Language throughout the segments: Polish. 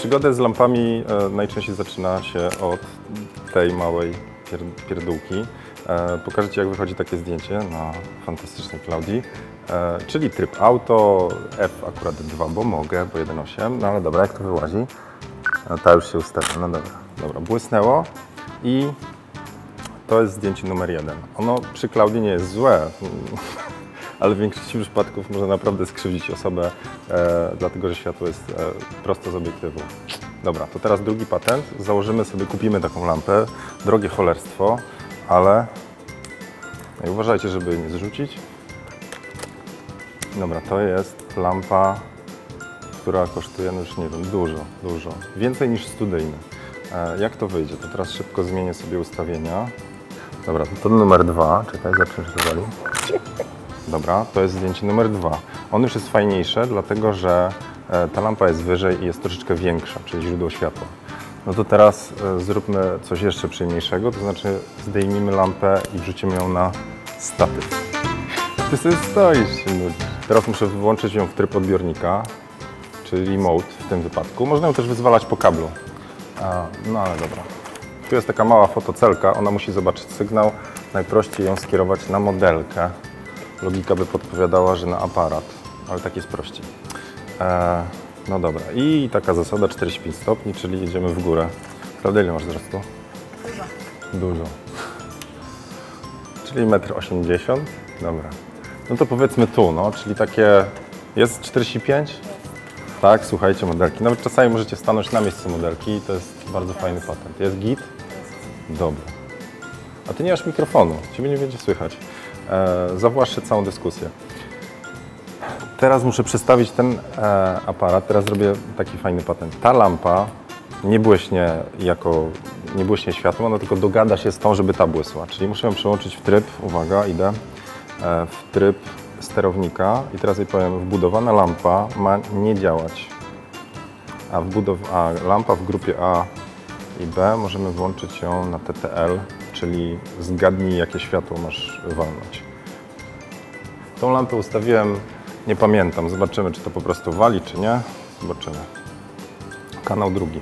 Przygodę z lampami najczęściej zaczyna się od tej małej pierdółki. Pokażę Ci, jak wychodzi takie zdjęcie na fantastycznej Claudii. Czyli tryb auto, F akurat 2, bo mogę, bo 1.8. No ale dobra, jak to wyłazi? No ta już się ustawia, no dobra. Dobra, błysnęło i to jest zdjęcie numer 1. Ono przy Claudii nie jest złe, ale w większości przypadków może naprawdę skrzywdzić osobę, dlatego że światło jest prosto z obiektywu. Dobra, to teraz drugi patent. Założymy sobie, kupimy taką lampę. Drogie cholerstwo, ale no uważajcie, żeby jej nie zrzucić. Dobra, to jest lampa, która kosztuje, no już nie wiem, dużo. Więcej niż studyjny. Jak to wyjdzie? To teraz szybko zmienię sobie ustawienia. Dobra, to numer 2. Czekaj, zacznę się to wali. Dobra, to jest zdjęcie numer 2. On już jest fajniejsze, dlatego że ta lampa jest wyżej i jest troszeczkę większa, czyli źródło światła. No to teraz zróbmy coś jeszcze przyjemniejszego, to znaczy zdejmijmy lampę i wrzucimy ją na statyw. Ty sobie stoisz. Teraz muszę wyłączyć ją w tryb odbiornika, czyli remote w tym wypadku. Można ją też wyzwalać po kablu. No ale dobra. Tu jest taka mała fotocelka, ona musi zobaczyć sygnał. Najprościej ją skierować na modelkę. Logika by podpowiadała, że na aparat, ale tak jest prościej. No dobra, i taka zasada 45 stopni, czyli jedziemy w górę. Prawda, ile masz wzrostu? Dużo. Czyli 1,80 m. Dobra. No to powiedzmy tu, no, czyli takie... Jest 45? Tak, słuchajcie, modelki. Nawet czasami możecie stanąć na miejscu modelki i to jest bardzo fajny patent. Jest git? Dobra. A ty nie masz mikrofonu, ciebie nie będzie słychać. Zawłaszczę całą dyskusję. Teraz muszę przestawić ten aparat, teraz zrobię taki fajny patent. Ta lampa nie błyśnie światłem, ona tylko dogada się z tą, żeby ta błysła. Czyli muszę ją przełączyć w tryb, uwaga, idę, w tryb sterownika i teraz jej powiem, wbudowana lampa ma nie działać. A lampa w grupie A i B możemy włączyć ją na TTL, czyli zgadnij, jakie światło masz walnąć. Tą lampę ustawiłem, nie pamiętam, zobaczymy, czy to po prostu wali, czy nie. Zobaczymy. Kanał drugi.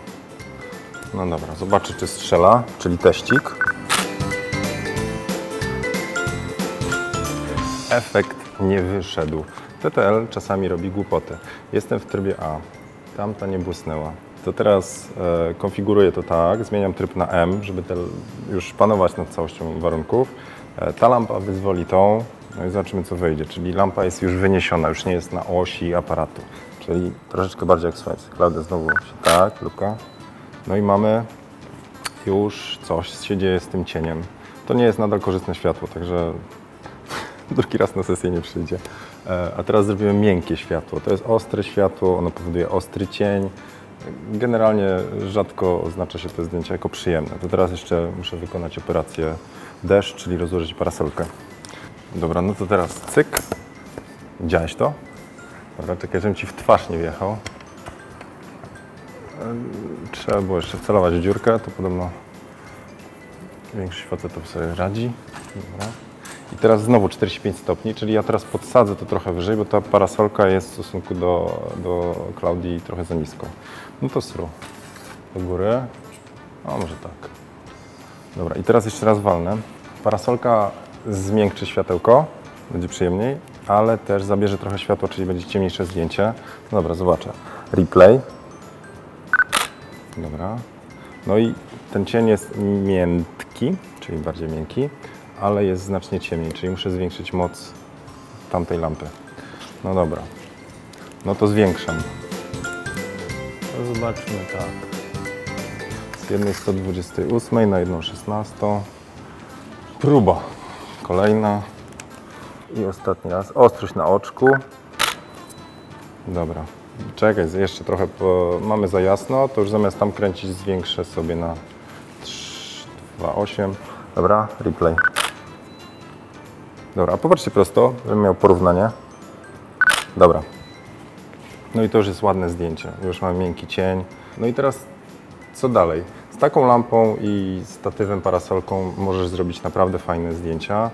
No dobra, zobaczę, czy strzela, czyli teścik. Efekt nie wyszedł. TTL czasami robi głupoty. Jestem w trybie A, tamta nie błysnęła. To teraz konfiguruję to tak, zmieniam tryb na M, żeby już panować nad całością warunków. Ta lampa wyzwoli tą, no i zobaczymy, co wyjdzie. Czyli lampa jest już wyniesiona, już nie jest na osi aparatu. Czyli troszeczkę bardziej jak słuchajcie. Klaudia znowu tak, luka. No i mamy już coś się dzieje z tym cieniem. To nie jest nadal korzystne światło, także drugi raz na sesję nie przyjdzie. A teraz zrobimy miękkie światło. To jest ostre światło, ono powoduje ostry cień. Generalnie rzadko oznacza się te zdjęcia jako przyjemne. To teraz jeszcze muszę wykonać operację deszcz, czyli rozłożyć parasolkę. Dobra, no to teraz cyk. Widziałeś to? Dobra, czekaj, żebym Ci w twarz nie wjechał. Trzeba było jeszcze wcelować w dziurkę, to podobno większość facetów sobie radzi. Dobra. I teraz znowu 45 stopni, czyli ja teraz podsadzę to trochę wyżej, bo ta parasolka jest w stosunku do Claudii trochę za nisko. No to sru. Do góry. O, może tak. Dobra, i teraz jeszcze raz walnę. Parasolka zmiękczy światełko, będzie przyjemniej, ale też zabierze trochę światła, czyli będzie ciemniejsze zdjęcie. No dobra, zobaczę. Replay. Dobra. No i ten cień jest miękki, czyli bardziej miękki, ale jest znacznie ciemniej, czyli muszę zwiększyć moc tamtej lampy. No dobra. No to zwiększam. To zobaczmy tak. Z jednej 128 na 1,16. Próba. Kolejna. I ostatni raz. Ostrość na oczku. Dobra. Czekaj, jeszcze trochę mamy za jasno, to już zamiast tam kręcić zwiększę sobie na 2,8. Dobra, replay. Dobra, a popatrzcie prosto, żebym miał porównanie. Dobra. No i to już jest ładne zdjęcie. Już mamy miękki cień. No i teraz co dalej? Z taką lampą i statywem, parasolką możesz zrobić naprawdę fajne zdjęcia.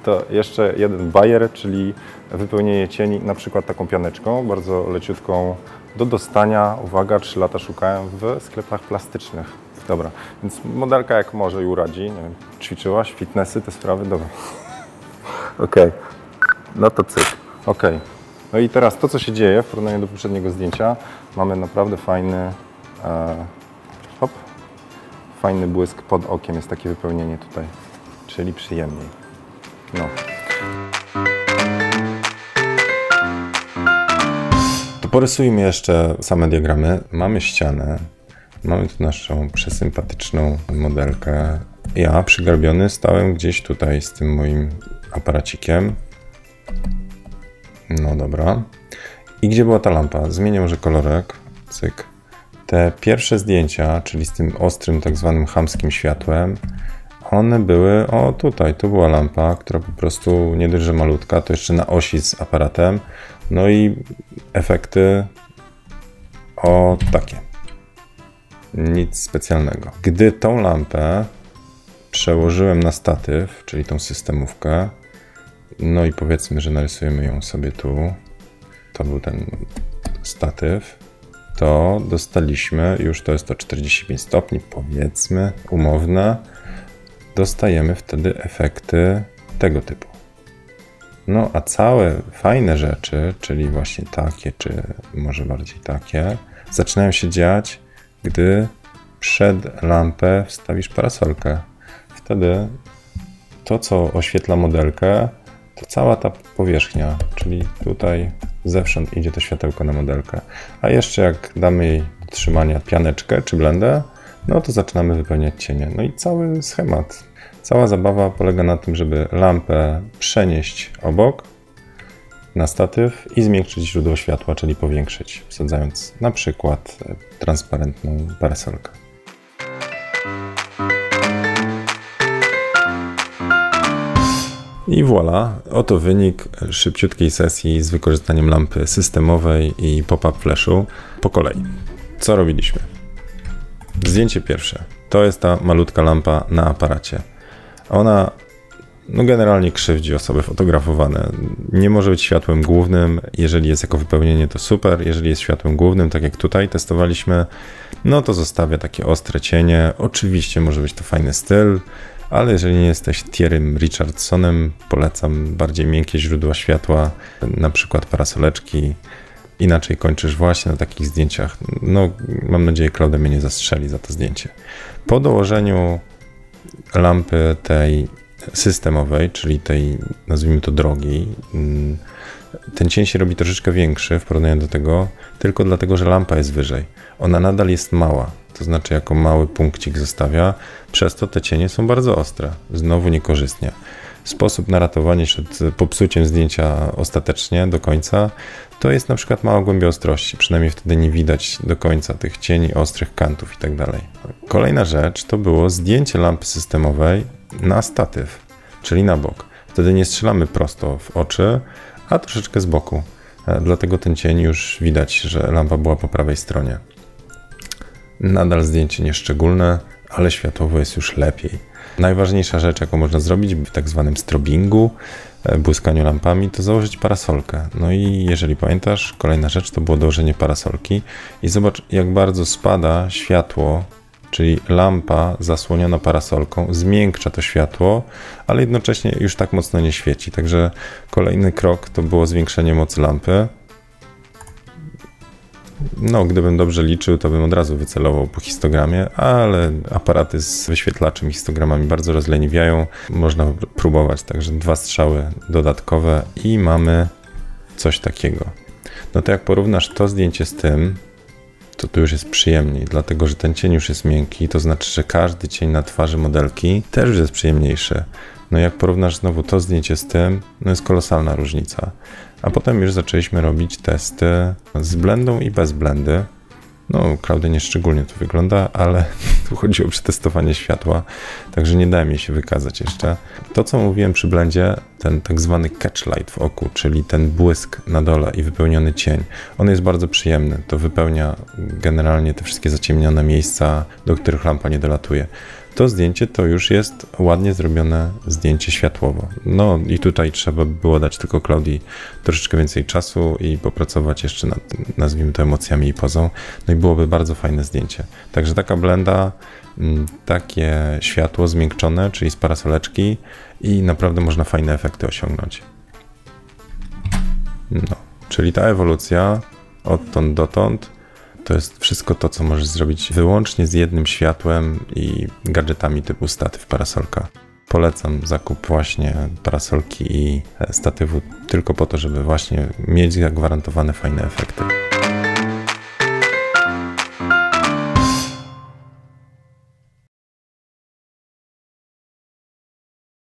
to jeszcze jeden bajer, czyli wypełnienie cieni na przykład taką pianeczką, bardzo leciutką, do dostania, uwaga, 3 lata szukałem w sklepach plastycznych. Dobra, więc modelka jak może i uradzi, nie wiem, ćwiczyłaś, fitnessy, te sprawy, dobra. Okej, no to cyk. Okej. No i teraz to, co się dzieje w porównaniu do poprzedniego zdjęcia, mamy naprawdę fajny, fajny błysk pod okiem, jest takie wypełnienie tutaj, czyli przyjemniej. No. To porysujmy jeszcze same diagramy. Mamy ścianę, mamy tu naszą przesympatyczną modelkę. Ja przygarbiony stałem gdzieś tutaj z tym moim aparacikiem. No dobra. I gdzie była ta lampa? Zmienię może kolorek. Cyk. Te pierwsze zdjęcia, czyli z tym ostrym, tak zwanym chamskim światłem, one były, o tutaj, tu była lampa, która po prostu nie dość, że malutka, to jeszcze na osi z aparatem. No i efekty o takie. Nic specjalnego. Gdy tą lampę przełożyłem na statyw, czyli tą systemówkę, no i powiedzmy, że narysujemy ją sobie tu, to był ten statyw, to dostaliśmy, już to jest to 45 stopni, powiedzmy, umowne, dostajemy wtedy efekty tego typu. No a całe fajne rzeczy, czyli właśnie takie, czy może bardziej takie, zaczynają się dziać, gdy przed lampę wstawisz parasolkę. Wtedy to, co oświetla modelkę, to cała ta powierzchnia, czyli tutaj zewsząd idzie to światełko na modelkę. A jeszcze jak damy jej do trzymania pianeczkę czy blendę, no to zaczynamy wypełniać cienie. No i cały schemat. Cała zabawa polega na tym, żeby lampę przenieść obok na statyw i zwiększyć źródło światła, czyli powiększyć, wsadzając na przykład transparentną parasolkę. I voilà, oto wynik szybciutkiej sesji z wykorzystaniem lampy systemowej i pop-up flashu po kolei. Co robiliśmy? Zdjęcie pierwsze. To jest ta malutka lampa na aparacie. Ona generalnie krzywdzi osoby fotografowane. Nie może być światłem głównym. Jeżeli jest jako wypełnienie, to super. Jeżeli jest światłem głównym, tak jak tutaj testowaliśmy, no to zostawia takie ostre cienie. Oczywiście może być to fajny styl, ale jeżeli nie jesteś Thierrym Richardsonem, polecam bardziej miękkie źródła światła, na przykład parasoleczki. Inaczej kończysz właśnie na takich zdjęciach. No, mam nadzieję, Klaudia mnie nie zastrzeli za to zdjęcie. Po dołożeniu lampy tej systemowej, czyli tej, nazwijmy to, drogiej, ten cień się robi troszeczkę większy w porównaniu do tego, tylko dlatego, że lampa jest wyżej. Ona nadal jest mała, to znaczy jako mały punkcik zostawia, przez to te cienie są bardzo ostre, znowu niekorzystnie. Sposób na ratowanie przed popsuciem zdjęcia ostatecznie do końca to jest na przykład mała głębia ostrości, przynajmniej wtedy nie widać do końca tych cieni, ostrych kantów i tak dalej. Kolejna rzecz to było zdjęcie lampy systemowej na statyw, czyli na bok. Wtedy nie strzelamy prosto w oczy, a troszeczkę z boku. Dlatego ten cień już widać, że lampa była po prawej stronie. Nadal zdjęcie nieszczególne, ale światłowo jest już lepiej. Najważniejsza rzecz, jaką można zrobić w tak zwanym strobingu, błyskaniu lampami, to założyć parasolkę. No i jeżeli pamiętasz, kolejna rzecz to było dołożenie parasolki i zobacz, jak bardzo spada światło, czyli lampa zasłoniona parasolką, zmiękcza to światło, ale jednocześnie już tak mocno nie świeci. Także kolejny krok to było zwiększenie mocy lampy. No, gdybym dobrze liczył, to bym od razu wycelował po histogramie, ale aparaty z wyświetlaczem i histogramami bardzo rozleniwiają. Można próbować, także 2 strzały dodatkowe i mamy coś takiego. No to jak porównasz to zdjęcie z tym, to tu już jest przyjemniej, dlatego że ten cień już jest miękki, to znaczy, że każdy cień na twarzy modelki też już jest przyjemniejszy. No jak porównasz znowu to zdjęcie z tym, no jest kolosalna różnica. A potem już zaczęliśmy robić testy z blendą i bez blendy. No, Klaudia nie szczególnie to wygląda, ale tu chodzi o przetestowanie światła, także nie dałem jej się wykazać jeszcze. To, co mówiłem przy blendzie, ten tak zwany catch light w oku, czyli ten błysk na dole i wypełniony cień, on jest bardzo przyjemny. To wypełnia generalnie te wszystkie zaciemnione miejsca, do których lampa nie dolatuje. to zdjęcie to już jest ładnie zrobione zdjęcie światłowo. No i tutaj trzeba by było dać tylko Klaudii troszeczkę więcej czasu i popracować jeszcze nad, nazwijmy to, emocjami i pozą. No i byłoby bardzo fajne zdjęcie. Także taka blenda, takie światło zmiękczone, czyli z parasoleczki i naprawdę można fajne efekty osiągnąć. No, czyli ta ewolucja odtąd dotąd to jest wszystko to, co możesz zrobić wyłącznie z jednym światłem i gadżetami typu statyw, parasolka. Polecam zakup właśnie parasolki i statywu tylko po to, żeby właśnie mieć zagwarantowane fajne efekty.